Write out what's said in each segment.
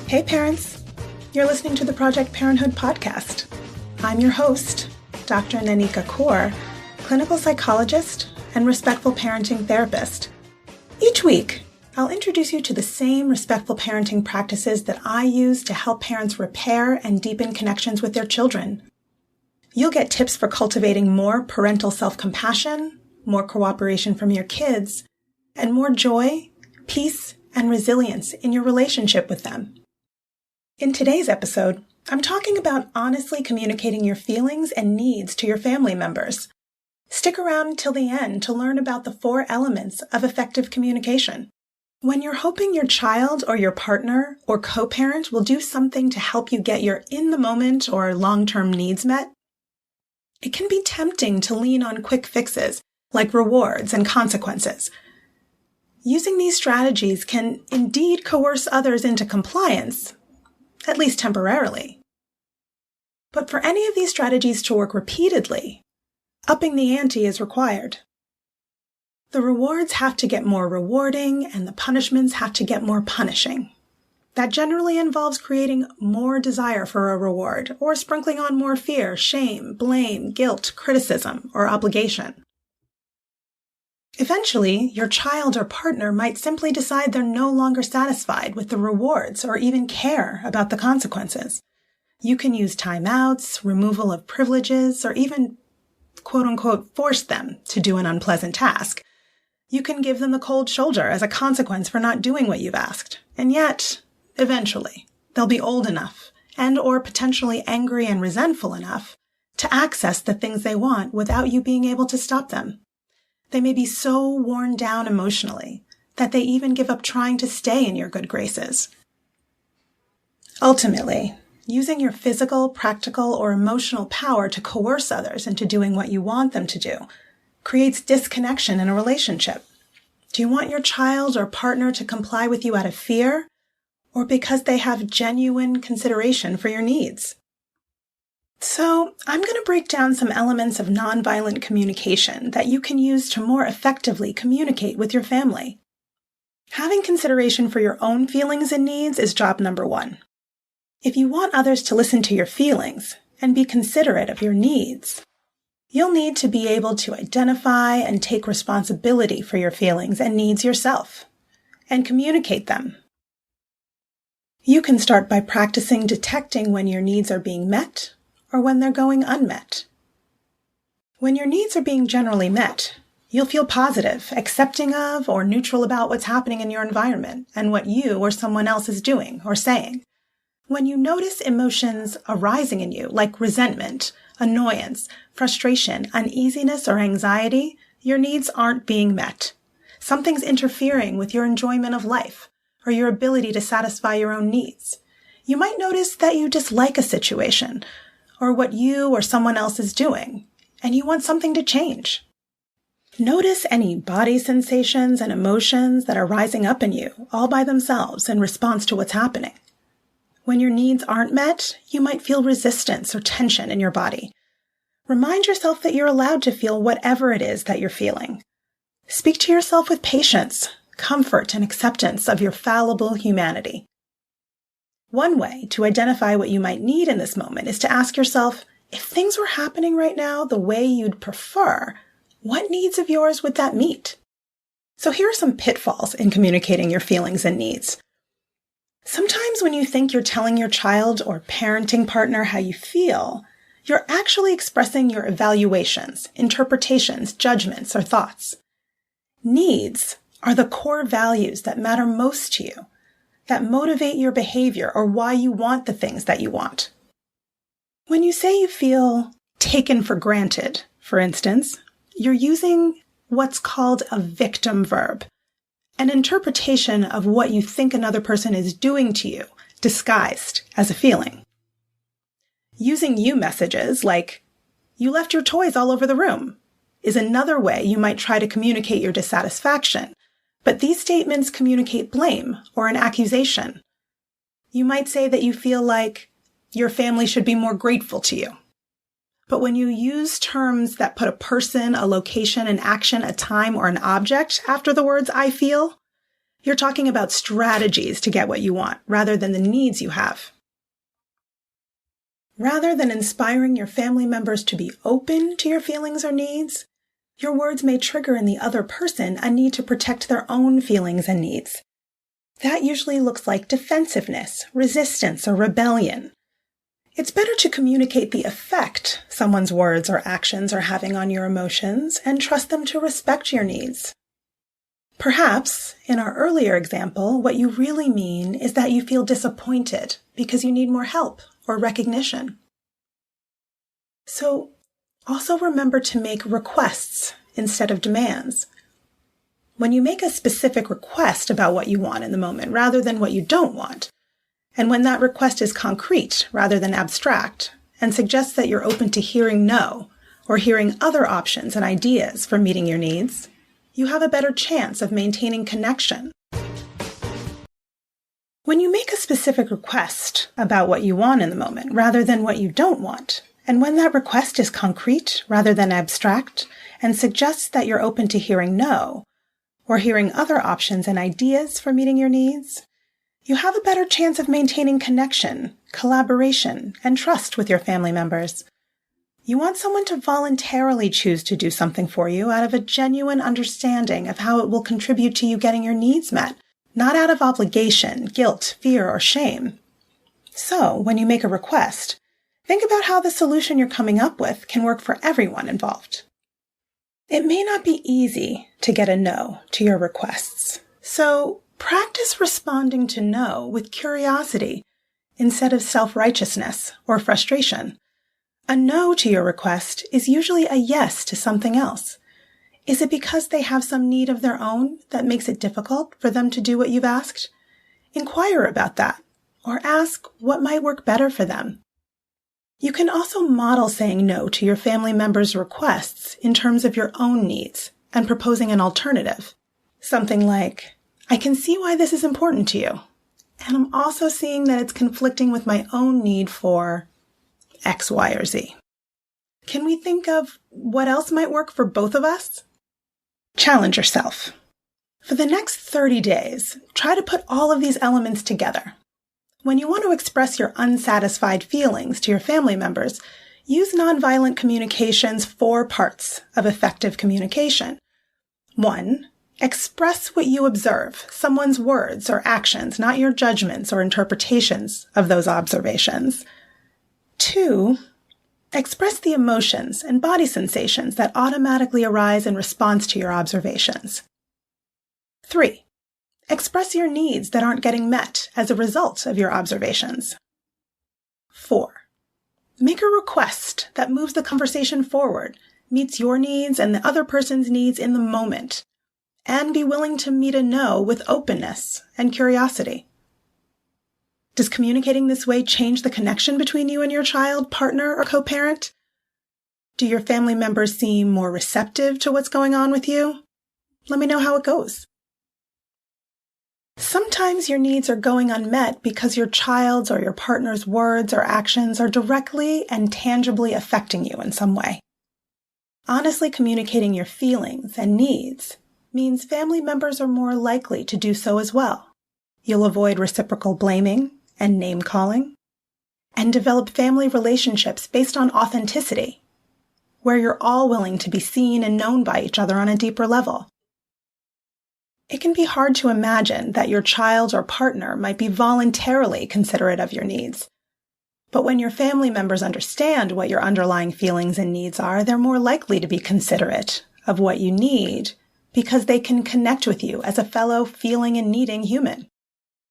Hey parents, you're listening to the Project Parenthood podcast. I'm your host, Dr. Nanika Coor, clinical psychologist and respectful parenting therapist. Each week, I'll introduce you to the same respectful parenting practices that I use to help parents repair and deepen connections with their children. You'll get tips for cultivating more parental self-compassion, more cooperation from your kids, and more joy, peace, and resilience in your relationship with them. In today's episode, I'm talking about honestly communicating your feelings and needs to your family members. Stick around till the end to learn about the 4 elements of effective communication. When you're hoping your child or your partner or co-parent will do something to help you get your in-the-moment or long-term needs met, it can be tempting to lean on quick fixes like rewards and consequences. Using these strategies can indeed coerce others into compliance, at least temporarily. But for any of these strategies to work repeatedly, upping the ante is required. The rewards have to get more rewarding and the punishments have to get more punishing. That generally involves creating more desire for a reward or sprinkling on more fear, shame, blame, guilt, criticism, or obligation. Eventually, your child or partner might simply decide they're no longer satisfied with the rewards or even care about the consequences. You can use timeouts, removal of privileges, or even, quote-unquote, force them to do an unpleasant task. You can give them the cold shoulder as a consequence for not doing what you've asked. And yet, eventually, they'll be old enough and or potentially angry and resentful enough to access the things they want without you being able to stop them. They may be so worn down emotionally that they even give up trying to stay in your good graces. Ultimately, using your physical, practical, or emotional power to coerce others into doing what you want them to do creates disconnection in a relationship. Do you want your child or partner to comply with you out of fear or because they have genuine consideration for your needs? So, I'm going to break down some elements of nonviolent communication that you can use to more effectively communicate with your family. Having consideration for your own feelings and needs is job number 1. If you want others to listen to your feelings and be considerate of your needs, you'll need to be able to identify and take responsibility for your feelings and needs yourself, and communicate them. You can start by practicing detecting when your needs are being met or when they're going unmet. When your needs are being generally met, you'll feel positive, accepting of, or neutral about what's happening in your environment and what you or someone else is doing or saying. When you notice emotions arising in you, like resentment, annoyance, frustration, uneasiness, or anxiety, your needs aren't being met. Something's interfering with your enjoyment of life or your ability to satisfy your own needs. You might notice that you dislike a situation or what you or someone else is doing, and you want something to change. Notice any body sensations and emotions that are rising up in you all by themselves in response to what's happening. When your needs aren't met, you might feel resistance or tension in your body. Remind yourself that you're allowed to feel whatever it is that you're feeling. Speak to yourself with patience, comfort, and acceptance of your fallible humanity. One way to identify what you might need in this moment is to ask yourself, if things were happening right now the way you'd prefer, what needs of yours would that meet? So here are some pitfalls in communicating your feelings and needs. Sometimes when you think you're telling your child or parenting partner how you feel, you're actually expressing your evaluations, interpretations, judgments, or thoughts. Needs are the core values that matter most to you, that motivate your behavior or why you want the things that you want. When you say you feel taken for granted, for instance, you're using what's called a victim verb, an interpretation of what you think another person is doing to you, disguised as a feeling. Using you messages like, "You left your toys all over the room," is another way you might try to communicate your dissatisfaction, but these statements communicate blame or an accusation. You might say that you feel like your family should be more grateful to you. But when you use terms that put a person, a location, an action, a time, or an object after the words "I feel," You're talking about strategies to get what you want rather than the needs you have. Rather than inspiring your family members to be open to your feelings or needs, your words may trigger in the other person a need to protect their own feelings and needs. That usually looks like defensiveness, resistance, or rebellion. It's better to communicate the effect someone's words or actions are having on your emotions and trust them to respect your needs. Perhaps, in our earlier example, what you really mean is that you feel disappointed because you need more help or recognition. So, also remember to make requests instead of demands. When you make a specific request about what you want in the moment rather than what you don't want, and when that request is concrete rather than abstract and suggests that you're open to hearing no or hearing other options and ideas for meeting your needs, you have a better chance of maintaining connection. When you make a specific request about what you want in the moment rather than what you don't want, and when that request is concrete rather than abstract and suggests that you're open to hearing no or hearing other options and ideas for meeting your needs, you have a better chance of maintaining connection, collaboration, and trust with your family members. You want someone to voluntarily choose to do something for you out of a genuine understanding of how it will contribute to you getting your needs met, not out of obligation, guilt, fear, or shame. So, when you make a request, think about how the solution you're coming up with can work for everyone involved. It may not be easy to get a no to your requests, so practice responding to no with curiosity instead of self-righteousness or frustration. A no to your request is usually a yes to something else. Is it because they have some need of their own that makes it difficult for them to do what you've asked? Inquire about that, or ask what might work better for them. You can also model saying no to your family members' requests in terms of your own needs and proposing an alternative. Something like, I can see why this is important to you, and I'm also seeing that it's conflicting with my own need for X, Y, or Z. Can we think of what else might work for both of us? Challenge yourself. For the next 30 days, try to put all of these elements together. When you want to express your unsatisfied feelings to your family members, use nonviolent communication's 4 parts of effective communication. 1. Express what you observe, someone's words or actions, not your judgments or interpretations of those observations. 2. Express the emotions and body sensations that automatically arise in response to your observations. 3. Express your needs that aren't getting met as a result of your observations. 4. Make a request that moves the conversation forward, meets your needs and the other person's needs in the moment, and be willing to meet a no with openness and curiosity. Does communicating this way change the connection between you and your child, partner, or co-parent? Do your family members seem more receptive to what's going on with you? Let me know how it goes. Sometimes your needs are going unmet because your child's or your partner's words or actions are directly and tangibly affecting you in some way. Honestly communicating your feelings and needs means family members are more likely to do so as well. You'll avoid reciprocal blaming and name-calling, and develop family relationships based on authenticity, where you're all willing to be seen and known by each other on a deeper level. It can be hard to imagine that your child or partner might be voluntarily considerate of your needs. But when your family members understand what your underlying feelings and needs are, they're more likely to be considerate of what you need because they can connect with you as a fellow feeling and needing human.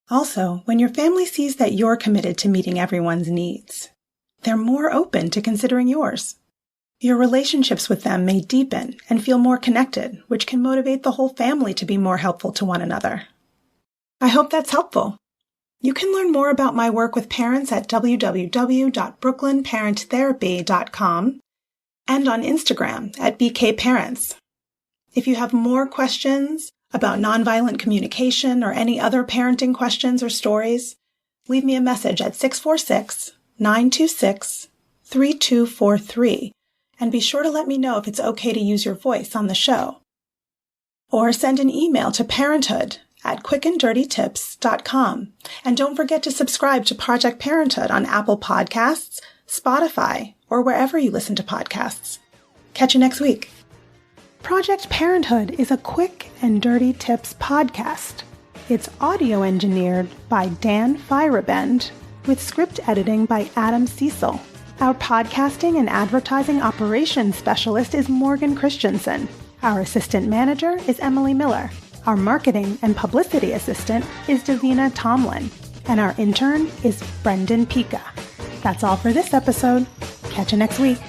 Also, when your family sees that you're committed to meeting everyone's needs, they're more open to considering yours. Your relationships with them may deepen and feel more connected, which can motivate the whole family to be more helpful to one another. I hope that's helpful. You can learn more about my work with parents at www.brooklynparenttherapy.com and on Instagram at BKParents. If you have more questions about nonviolent communication or any other parenting questions or stories, leave me a message at 646-926-3243 and be sure to let me know if it's okay to use your voice on the show. Or send an email to at quickanddirtytips.com. And don't forget to subscribe to Project Parenthood on Apple Podcasts, Spotify, or wherever you listen to podcasts. Catch you next week. Project Parenthood is a Quick and Dirty Tips podcast. It's audio engineered by Dan Feierabend, with script editing by Adam Cecil. Our podcasting and advertising operations specialist is Morgan Christensen. Our assistant manager is Emily Miller. Our marketing and publicity assistant is Davina Tomlin. And our intern is Brendan Pika. That's all for this episode. Catch you next week.